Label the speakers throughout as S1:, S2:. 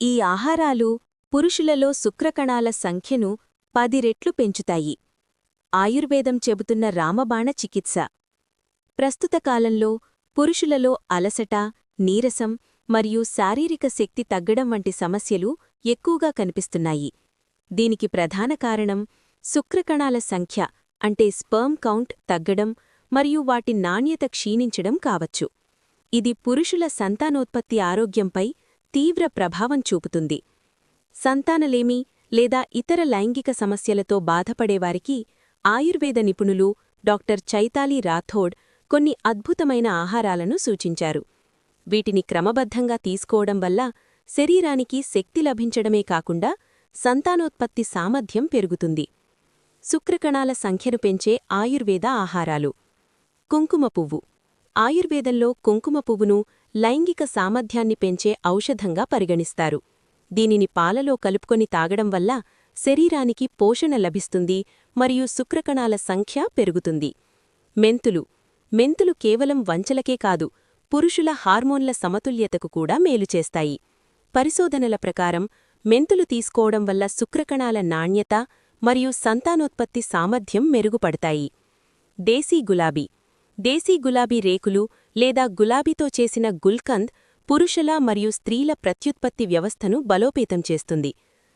S1: ఈ ఆహారాలు పురుషులలో శుక్రకణాల సంఖ్యను 10 రెట్లు పెంచుతాయి. ఆయుర్వేదం చెబుతున్న రామబాణ చికిత్స. ప్రస్తుత కాలంలో పురుషులలో అలసట, నీరసం మరియు శారీరక శక్తి తగ్గడం వంటి సమస్యలు ఎక్కువగా కనిపిస్తున్నాయి. దీనికి ప్రధాన కారణం శుక్రకణాల సంఖ్య అంటే స్పర్మ్ కౌంట్ తగ్గడం మరియు వాటి నాణ్యత క్షీణించడం కావచ్చు. ఇది పురుషుల సంతానోత్పత్తి ఆరోగ్యంపై తీవ్ర ప్రభావం చూపుతుంది. సంతానలేమి లేదా ఇతర లైంగిక సమస్యలతో బాధపడేవారికి ఆయుర్వేద నిపుణులు డాక్టర్ చైతాలి రాథోడ్ కొన్ని అద్భుతమైన ఆహారాలను సూచించారు. వీటిని క్రమబద్ధంగా తీసుకోవడం వల్ల శరీరానికి శక్తి లభించడమే కాకుండా సంతానోత్పత్తి సామర్థ్యం పెరుగుతుంది. శుక్రకణాల సంఖ్యను పెంచే ఆయుర్వేద ఆహారాలు. కుంకుమ పువ్వు. ఆయుర్వేదంలో కుంకుమ పువ్వును లైంగిక సామర్థ్యాన్ని పెంచే ఔషధంగా పరిగణిస్తారు. దీనిని పాలలో కలుపుకొని తాగడం వల్ల శరీరానికి పోషణ లభిస్తుంది మరియు శుక్రకణాల సంఖ్య పెరుగుతుంది. మెంతులు. మెంతులు కేవలం వంచలకే కాదు, పురుషుల హార్మోన్ల సమతుల్యతకు కూడా మేలు చేస్తాయి. పరిశోధనల ప్రకారం మెంతులు తీసుకోవడం వల్ల శుక్రకణాల నాణ్యత మరియు సంతానోత్పత్తి సామర్థ్యం మెరుగుపడతాయి. దేశీ గులాబీ. దేశీ గులాబీ రేకులు లేదా గులాబీతో చేసిన గుల్కంద్ పురుషుల మరియు స్త్రీల ప్రత్యుత్పత్తి వ్యవస్థను బలోపేతం చేస్తుంది.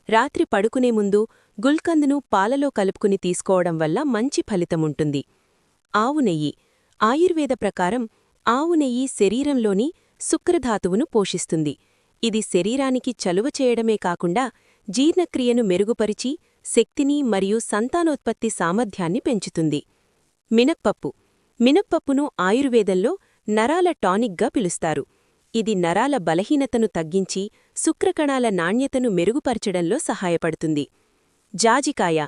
S1: రాత్రి పడుకునే ముందు గుల్కంద్ను పాలలో కలుపుకుని తీసుకోవడం వల్ల మంచి ఫలితముంటుంది. ఆవు నెయ్యి. ఆయుర్వేద ప్రకారం ఆవు నెయ్యి శరీరంలోని శుక్రధాతువును పోషిస్తుంది. ఇది శరీరానికి చలువ చేయడమే కాకుండా జీర్ణక్రియను మెరుగుపరిచి శక్తిని మరియు సంతానోత్పత్తి సామర్థ్యాన్ని పెంచుతుంది. మినప్పప్పు. మినప్పప్పును ఆయుర్వేదంలో నరాల టానిక్గా పిలుస్తారు. ఇది నరాల బలహీనతను తగ్గించి శుక్రకణాల నాణ్యతను మెరుగుపరచడంలో సహాయపడుతుంది. జాజికాయ.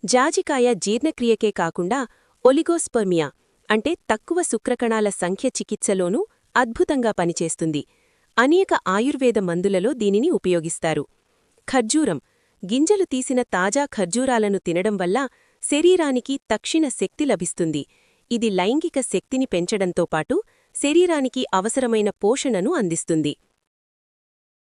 S1: జాజికాయ జీర్ణక్రియకే కాకుండా ఒలిగోస్పర్మియా అంటే తక్కువ శుక్రకణాల సంఖ్య చికిత్సలోనూ అద్భుతంగా పనిచేస్తుంది. అనేక ఆయుర్వేద మందులలో దీనిని ఉపయోగిస్తారు. ఖర్జూరం. గింజలు తీసిన తాజా ఖర్జూరాలను తినడం వల్ల శరీరానికి తక్షణ శక్తి లభిస్తుంది. ఇది లైంగిక శక్తిని పెంచడంతో పాటు శరీరానికి అవసరమైన పోషణను అందిస్తుంది.